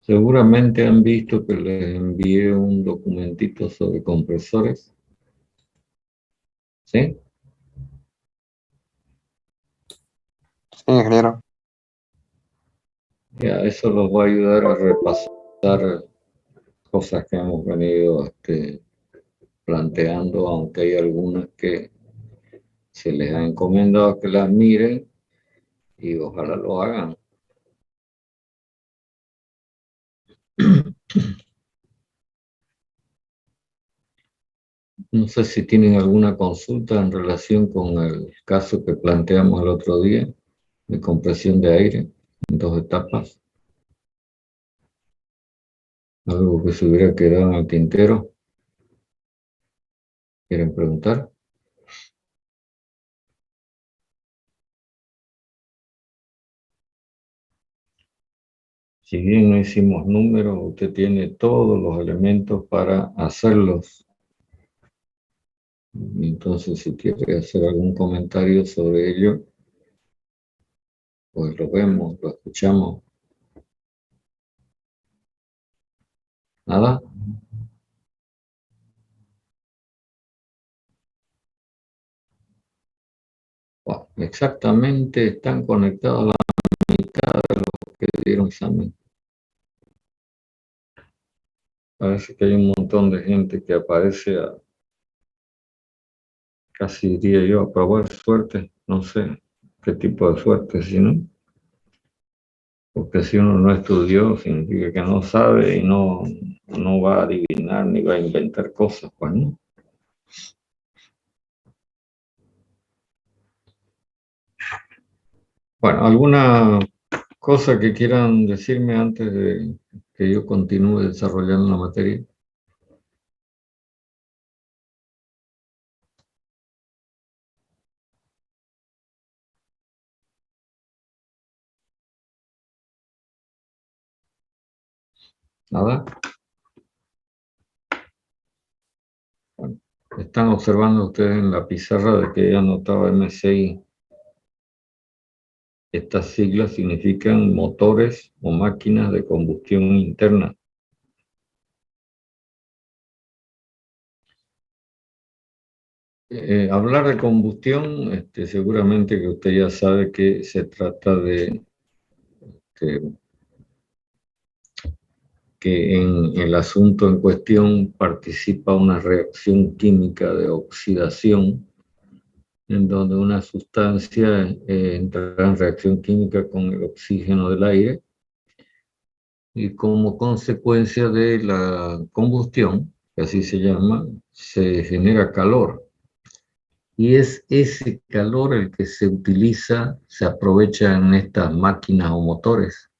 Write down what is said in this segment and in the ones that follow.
Seguramente han visto que les envié un documentito sobre compresores. ¿Sí? Sí, ingeniero. Ya, eso los va a ayudar a repasar cosas que hemos venido planteando, aunque hay algunas que se les ha encomendado que las miren y ojalá lo hagan. No sé si tienen alguna consulta en relación con el caso que planteamos el otro día de compresión de aire en 2 etapas. Algo que se hubiera quedado en el tintero. ¿Quieren preguntar? Si bien no hicimos números, usted tiene todos los elementos para hacerlos. Entonces, si quiere hacer algún comentario sobre ello, pues lo vemos, lo escuchamos. ¿Nada? Bueno, exactamente están conectados la mitad de los que dieron examen. Parece que hay un montón de gente que aparece a, casi diría yo, a probar suerte. No sé qué tipo de suerte, sino. Porque si uno no estudió, significa que no sabe y no va a adivinar ni va a inventar cosas, pues, ¿no? Bueno, ¿alguna cosa que quieran decirme antes de que yo continúe desarrollando la materia? ¿Nada? Bueno, están observando ustedes en la pizarra de que ya anotaba M6. Estas siglas significan motores o máquinas de combustión interna. Hablar de combustión, seguramente que usted ya sabe que se trata de que en el asunto en cuestión participa una reacción química de oxidación, en donde una sustancia entra en reacción química con el oxígeno del aire y como consecuencia de la combustión, que así se llama, se genera calor. Y es ese calor el que se utiliza, se aprovecha en estas máquinas o motores.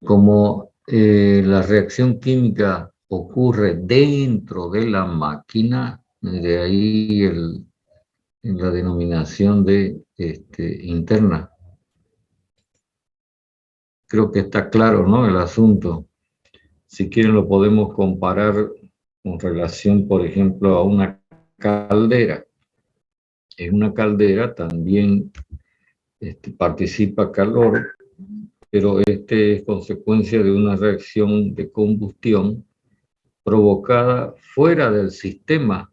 Como la reacción química ocurre dentro de la máquina, de ahí la denominación de interna. Creo que está claro, ¿no?, el asunto. Si quieren lo podemos comparar con relación, por ejemplo, a una caldera. En una caldera también participa calor, pero es consecuencia de una reacción de combustión provocada fuera del sistema,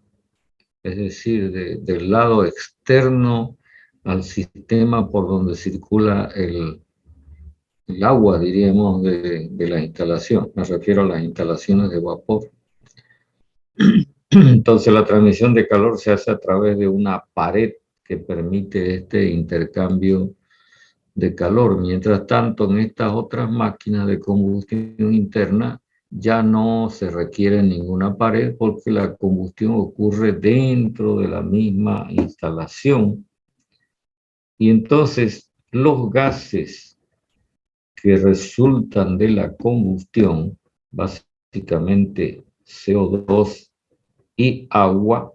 es decir, del lado externo al sistema por donde circula el agua, diríamos, de la instalación. Me refiero a las instalaciones de vapor. Entonces la transmisión de calor se hace a través de una pared que permite este intercambio de calor. Mientras tanto, en estas otras máquinas de combustión interna ya no se requiere ninguna pared porque la combustión ocurre dentro de la misma instalación. Y entonces los gases que resultan de la combustión, básicamente CO2 y agua,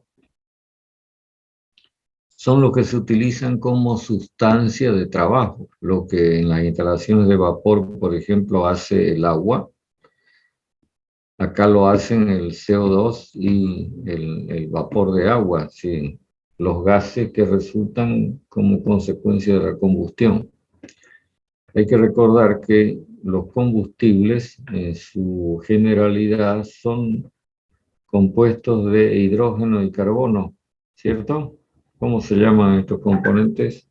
son los que se utilizan como sustancia de trabajo, lo que en las instalaciones de vapor, por ejemplo, hace el agua. Acá lo hacen el CO2 y el vapor de agua, sí, los gases que resultan como consecuencia de la combustión. Hay que recordar que los combustibles en su generalidad son compuestos de hidrógeno y carbono, ¿cierto? ¿Cómo se llaman estos componentes?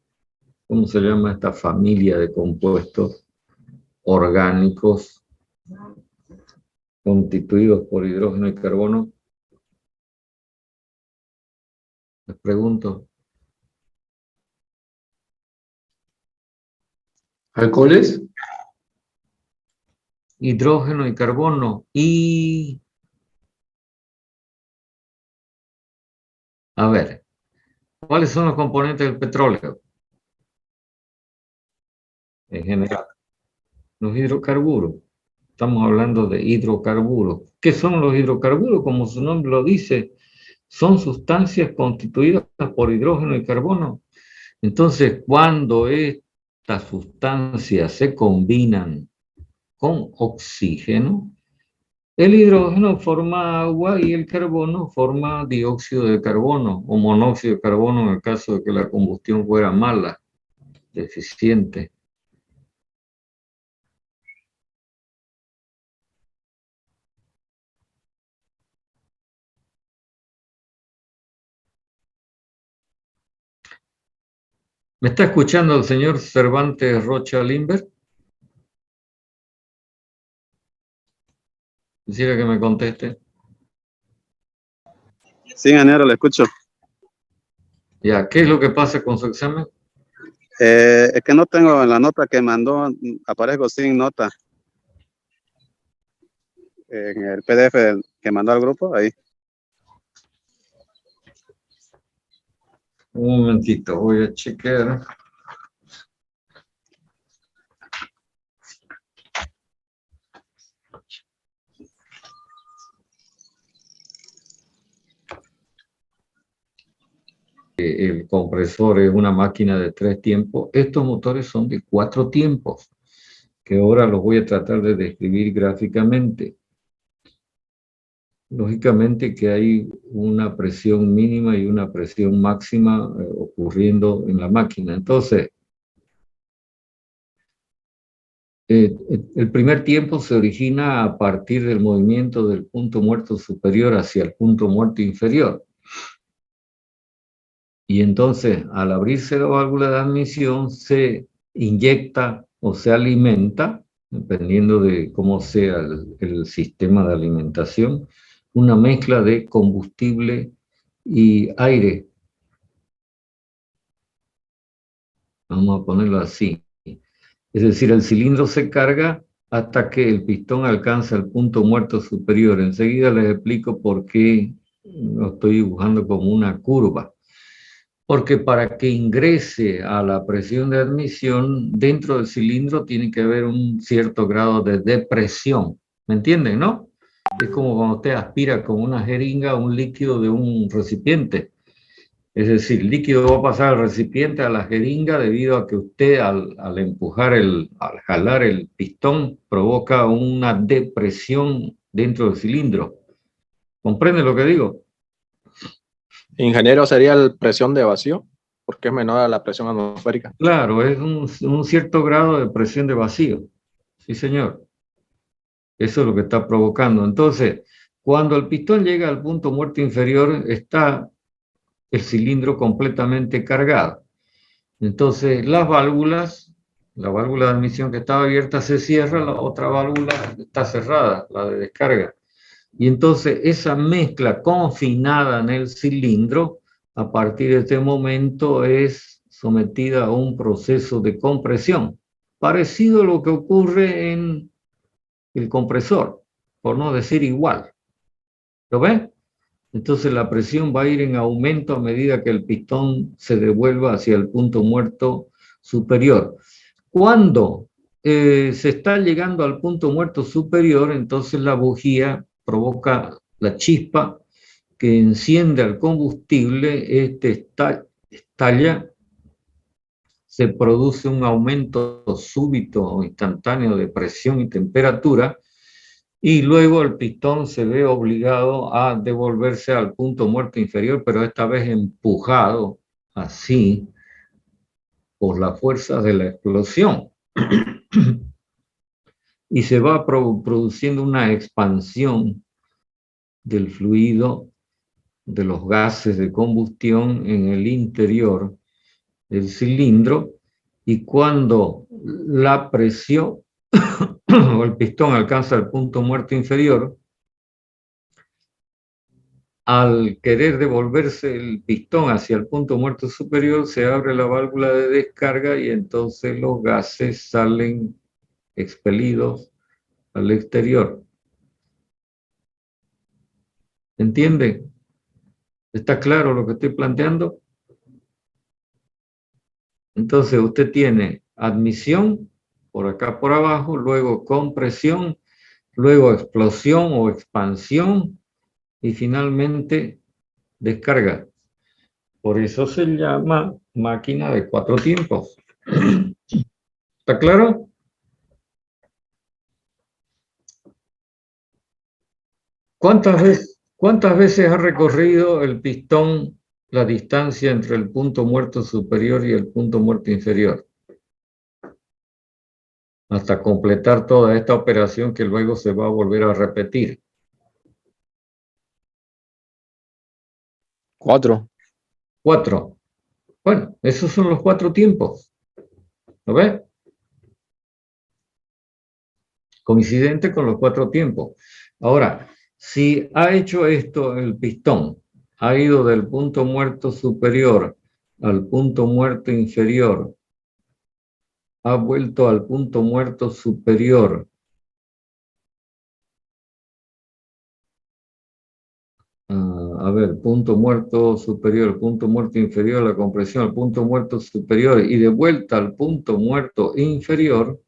¿Cómo se llama esta familia de compuestos orgánicos constituidos por hidrógeno y carbono? Les pregunto. ¿Alcoholes? Hidrógeno y carbono. Y, a ver, ¿cuáles son los componentes del petróleo? En general, los hidrocarburos. Estamos hablando de hidrocarburos. ¿Qué son los hidrocarburos? Como su nombre lo dice, son sustancias constituidas por hidrógeno y carbono. Entonces, cuando estas sustancias se combinan con oxígeno, el hidrógeno forma agua y el carbono forma dióxido de carbono o monóxido de carbono en el caso de que la combustión fuera mala, deficiente. ¿Me está escuchando el señor Cervantes Rocha Limber? Quisiera que me conteste. Sí, ingeniero, le escucho. Ya, ¿qué es lo que pasa con su examen? Es que no tengo en la nota que mandó, aparezco sin nota. En el PDF que mandó al grupo, ahí. Un momentito, voy a chequear. El compresor es una máquina de 3 tiempos. Estos motores son de 4 tiempos, que ahora los voy a tratar de describir gráficamente. Lógicamente que hay una presión mínima y una presión máxima ocurriendo en la máquina. Entonces, el primer tiempo se origina a partir del movimiento del punto muerto superior hacia el punto muerto inferior. Y entonces, al abrirse la válvula de admisión, se inyecta o se alimenta, dependiendo de cómo sea el sistema de alimentación, una mezcla de combustible y aire. Vamos a ponerlo así. Es decir, el cilindro se carga hasta que el pistón alcanza el punto muerto superior. Enseguida les explico por qué lo estoy dibujando como una curva. Porque para que ingrese a la presión de admisión, dentro del cilindro tiene que haber un cierto grado de depresión. ¿Me entienden, no? Es como cuando usted aspira con una jeringa un líquido de un recipiente. Es decir, el líquido va a pasar al recipiente, a la jeringa, debido a que usted al empujar, al jalar el pistón, provoca una depresión dentro del cilindro. ¿Comprende lo que digo? Ingeniero, sería la presión de vacío, porque es menor a la presión atmosférica. Claro, es un cierto grado de presión de vacío. Sí, señor. Eso es lo que está provocando. Entonces, cuando el pistón llega al punto muerto inferior, está el cilindro completamente cargado. Entonces, las válvulas, la válvula de admisión que estaba abierta se cierra, la otra válvula está cerrada, la de descarga. Y entonces esa mezcla confinada en el cilindro, a partir de este momento es sometida a un proceso de compresión, parecido a lo que ocurre en el compresor, por no decir igual. ¿Lo ven? Entonces la presión va a ir en aumento a medida que el pistón se devuelva hacia el punto muerto superior. Cuando se está llegando al punto muerto superior, entonces la bujía provoca la chispa que enciende al combustible, este estalla, se produce un aumento súbito o instantáneo de presión y temperatura, y luego el pistón se ve obligado a devolverse al punto muerto inferior, pero esta vez empujado así por la fuerza de la explosión. y se va produciendo una expansión del fluido, de los gases de combustión en el interior del cilindro, y cuando la presión o el pistón alcanza el punto muerto inferior, al querer devolverse el pistón hacia el punto muerto superior, se abre la válvula de descarga y entonces los gases salen expelidos al exterior. ¿Entienden? ¿Está claro lo que estoy planteando? Entonces usted tiene admisión por acá por abajo, luego compresión, luego explosión o expansión y finalmente descarga. Por eso se llama máquina de 4 tiempos. ¿Está claro? ¿Cuántas veces ha recorrido el pistón la distancia entre el punto muerto superior y el punto muerto inferior? Hasta completar toda esta operación que luego se va a volver a repetir. 4. 4. Bueno, esos son los 4 tiempos. ¿Lo ves? Coincidente con los 4 tiempos. Ahora, si ha hecho esto el pistón, ha ido del punto muerto superior al punto muerto inferior, ha vuelto al punto muerto superior, a ver, punto muerto superior, punto muerto inferior, la compresión, al punto muerto superior y de vuelta al punto muerto inferior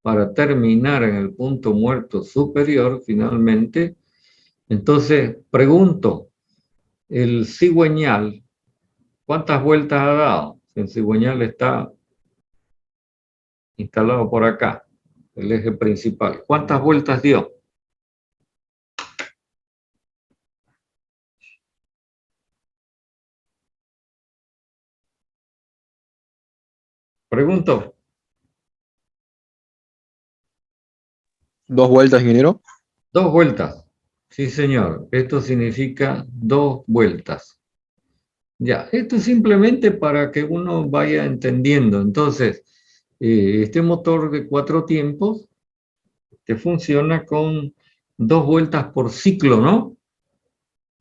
para terminar en el punto muerto superior finalmente. Entonces, pregunto, el cigüeñal, ¿cuántas vueltas ha dado? El cigüeñal está instalado por acá, el eje principal. ¿Cuántas vueltas dio? Pregunto. 2 vueltas, ingeniero. 2 vueltas. Sí, señor. Esto significa 2 vueltas. Ya, esto es simplemente para que uno vaya entendiendo. Entonces, este motor de 4 tiempos que funciona con 2 vueltas por ciclo, ¿no?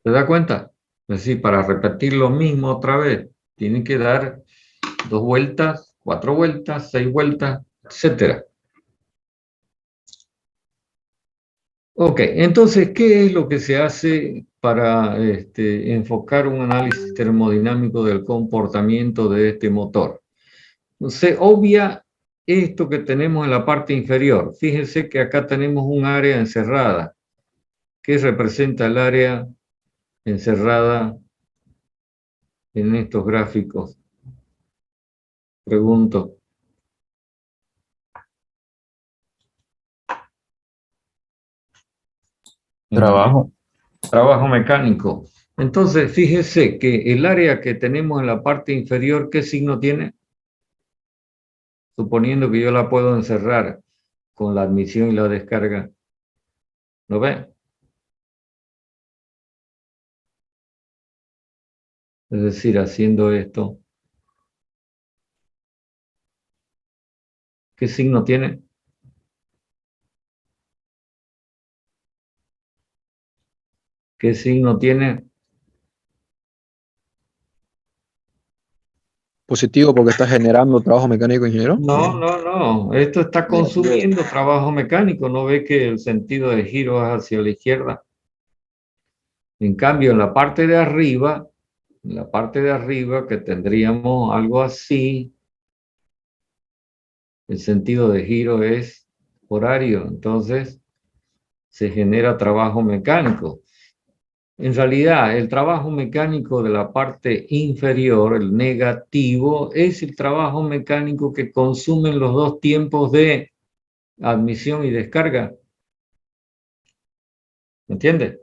¿Se da cuenta? Es decir, para repetir lo mismo otra vez, tiene que dar 2 vueltas, 4 vueltas, 6 vueltas, etcétera. Ok, entonces, ¿qué es lo que se hace para enfocar un análisis termodinámico del comportamiento de este motor? Se obvia esto que tenemos en la parte inferior. Fíjense que acá tenemos un área encerrada. ¿Qué representa el área encerrada en estos gráficos? Pregunto. Trabajo. Trabajo mecánico. Entonces, fíjese que el área que tenemos en la parte inferior, ¿qué signo tiene? Suponiendo que yo la puedo encerrar con la admisión y la descarga. ¿Lo ve? Es decir, haciendo esto. ¿Qué signo tiene? ¿Qué signo tiene? Positivo porque está generando trabajo mecánico, ingeniero. No. Esto está consumiendo trabajo mecánico. ¿No ve que el sentido de giro es hacia la izquierda? En cambio, en la parte de arriba, que tendríamos algo así, el sentido de giro es horario. Entonces, se genera trabajo mecánico. En realidad, el trabajo mecánico de la parte inferior, el negativo, es el trabajo mecánico que consumen los 2 tiempos de admisión y descarga. ¿Me entiende?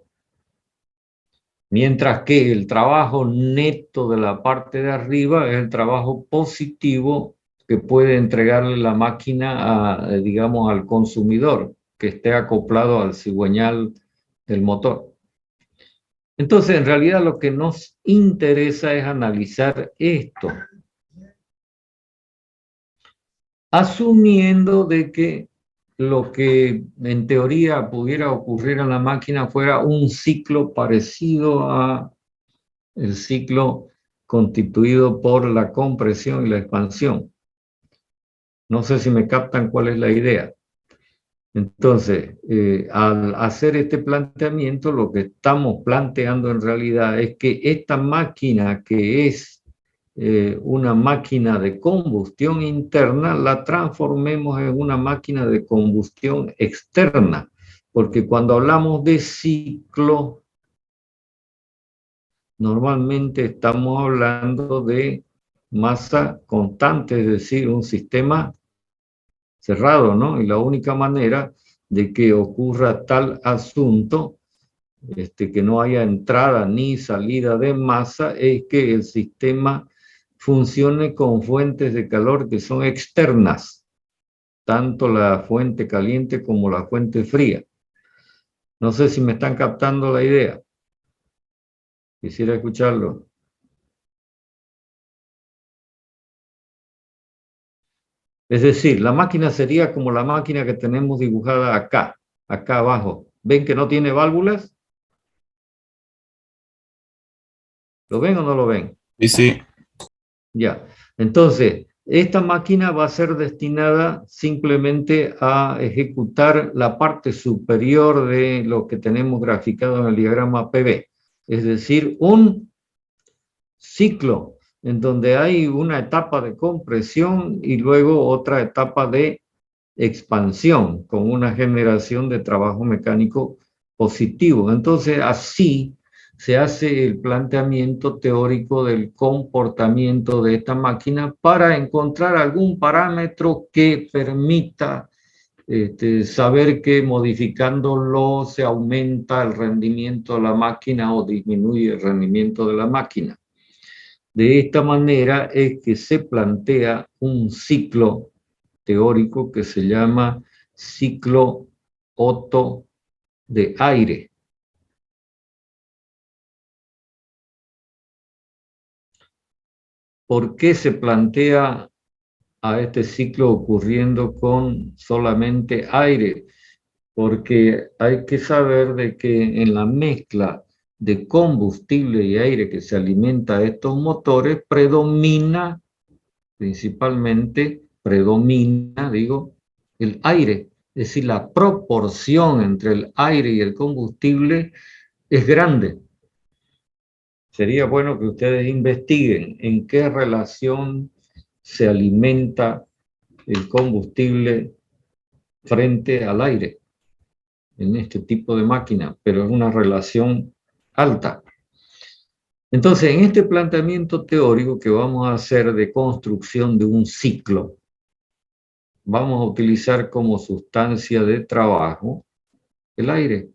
Mientras que el trabajo neto de la parte de arriba es el trabajo positivo que puede entregarle la máquina, digamos, al consumidor, que esté acoplado al cigüeñal del motor. Entonces, en realidad lo que nos interesa es analizar esto, asumiendo de que lo que en teoría pudiera ocurrir en la máquina fuera un ciclo parecido a el ciclo constituido por la compresión y la expansión. No sé si me captan cuál es la idea. Entonces, al hacer este planteamiento, lo que estamos planteando en realidad es que esta máquina, que es una máquina de combustión interna, la transformemos en una máquina de combustión externa, porque cuando hablamos de ciclo, normalmente estamos hablando de masa constante, es decir, un sistema cerrado, ¿no? Y la única manera de que ocurra tal asunto, que no haya entrada ni salida de masa, es que el sistema funcione con fuentes de calor que son externas, tanto la fuente caliente como la fuente fría. No sé si me están captando la idea. Quisiera escucharlo. Es decir, la máquina sería como la máquina que tenemos dibujada acá abajo. ¿Ven que no tiene válvulas? ¿Lo ven o no lo ven? Y sí. Ya. Entonces, esta máquina va a ser destinada simplemente a ejecutar la parte superior de lo que tenemos graficado en el diagrama PV. Es decir, un ciclo en donde hay una etapa de compresión y luego otra etapa de expansión con una generación de trabajo mecánico positivo. Entonces, así se hace el planteamiento teórico del comportamiento de esta máquina para encontrar algún parámetro que permita saber que modificándolo se aumenta el rendimiento de la máquina o disminuye el rendimiento de la máquina. De esta manera es que se plantea un ciclo teórico que se llama ciclo Otto de aire. ¿Por qué se plantea a este ciclo ocurriendo con solamente aire? Porque hay que saber de que en la mezcla de combustible y aire que se alimenta a estos motores principalmente predomina, el aire. Es decir, la proporción entre el aire y el combustible es grande. Sería bueno que ustedes investiguen en qué relación se alimenta el combustible frente al aire en este tipo de máquina, pero es una relación alta. Entonces, en este planteamiento teórico que vamos a hacer de construcción de un ciclo, vamos a utilizar como sustancia de trabajo el aire.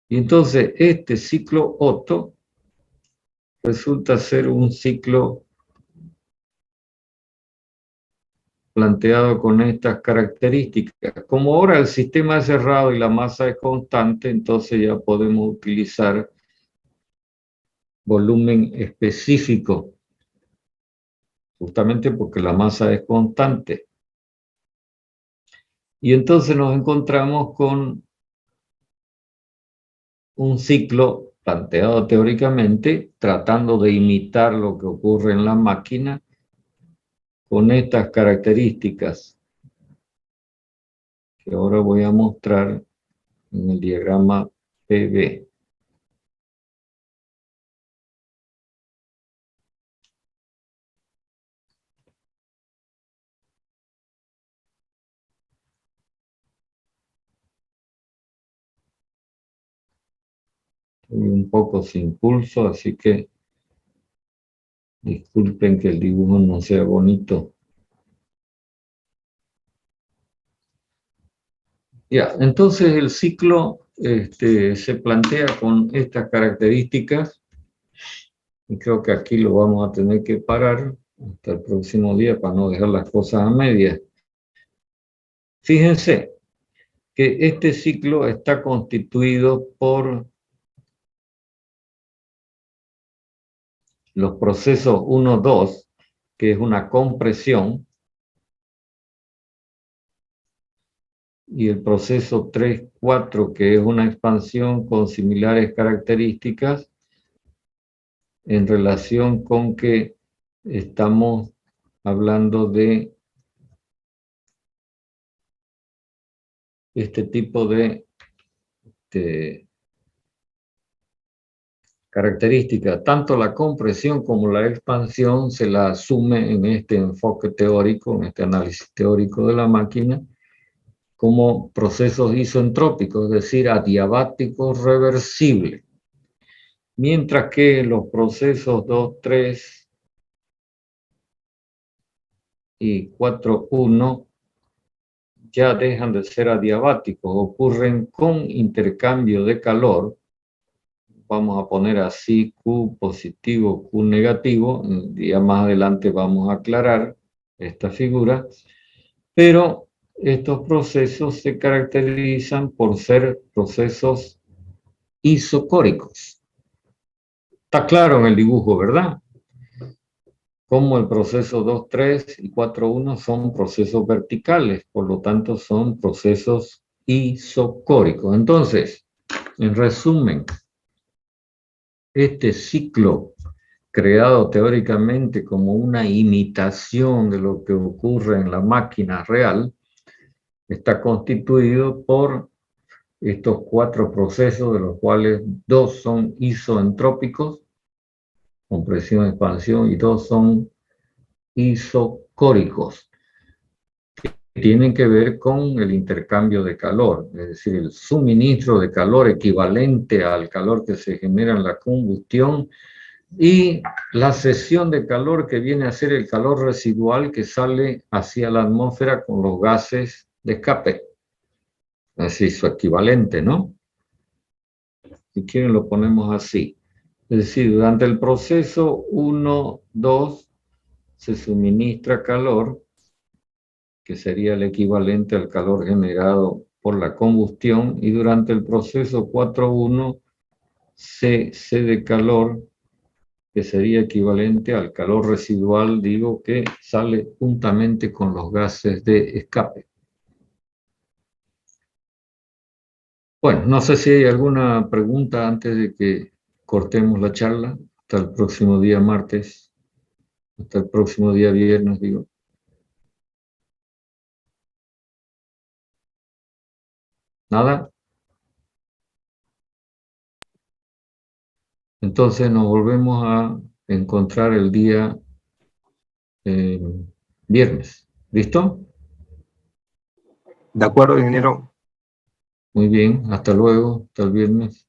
Y entonces este ciclo Otto resulta ser un ciclo planteado con estas características. Como ahora el sistema es cerrado y la masa es constante, entonces ya podemos utilizar volumen específico, justamente porque la masa es constante. Y entonces nos encontramos con un ciclo planteado teóricamente, tratando de imitar lo que ocurre en la máquina con estas características que ahora voy a mostrar en el diagrama PV. Estoy un poco sin pulso, así que disculpen que el dibujo no sea bonito. Ya, entonces el ciclo se plantea con estas características, y creo que aquí lo vamos a tener que parar hasta el próximo día para no dejar las cosas a medias. Fíjense que este ciclo está constituido por los procesos 1, 2, que es una compresión, y el proceso 3, 4, que es una expansión con similares características en relación con que estamos hablando de este tipo de características. Tanto la compresión como la expansión se la asume en este enfoque teórico, en este análisis teórico de la máquina, como procesos isentrópicos, es decir, adiabáticos reversibles. Mientras que los procesos 2, 3 y 4, 1 ya dejan de ser adiabáticos, ocurren con intercambio de calor. Vamos a poner así Q positivo, Q negativo. Ya más adelante vamos a aclarar esta figura. Pero estos procesos se caracterizan por ser procesos isocóricos. Está claro en el dibujo, ¿verdad? Como el proceso 2, 3 y 4, 1 son procesos verticales, por lo tanto son procesos isocóricos. Entonces, en resumen, este ciclo creado teóricamente como una imitación de lo que ocurre en la máquina real, está constituido por estos 4 procesos, de los cuales 2 son isoentrópicos, compresión, expansión, y 2 son isocóricos, que tienen que ver con el intercambio de calor, es decir, el suministro de calor equivalente al calor que se genera en la combustión, y la cesión de calor que viene a ser el calor residual que sale hacia la atmósfera con los gases de escape. Es decir, su equivalente, ¿no? Si quieren lo ponemos así. Es decir, durante el proceso 1, 2 se suministra calor, que sería el equivalente al calor generado por la combustión, y durante el proceso 4, 1 se cede calor, que sería equivalente al calor residual, digo, que sale juntamente con los gases de escape. Bueno, no sé si hay alguna pregunta antes de que cortemos la charla. Hasta el próximo día martes, hasta el próximo día viernes, digo. ¿Nada? Entonces nos volvemos a encontrar el día viernes. ¿Listo? De acuerdo, ingeniero. Muy bien, hasta luego, hasta el viernes.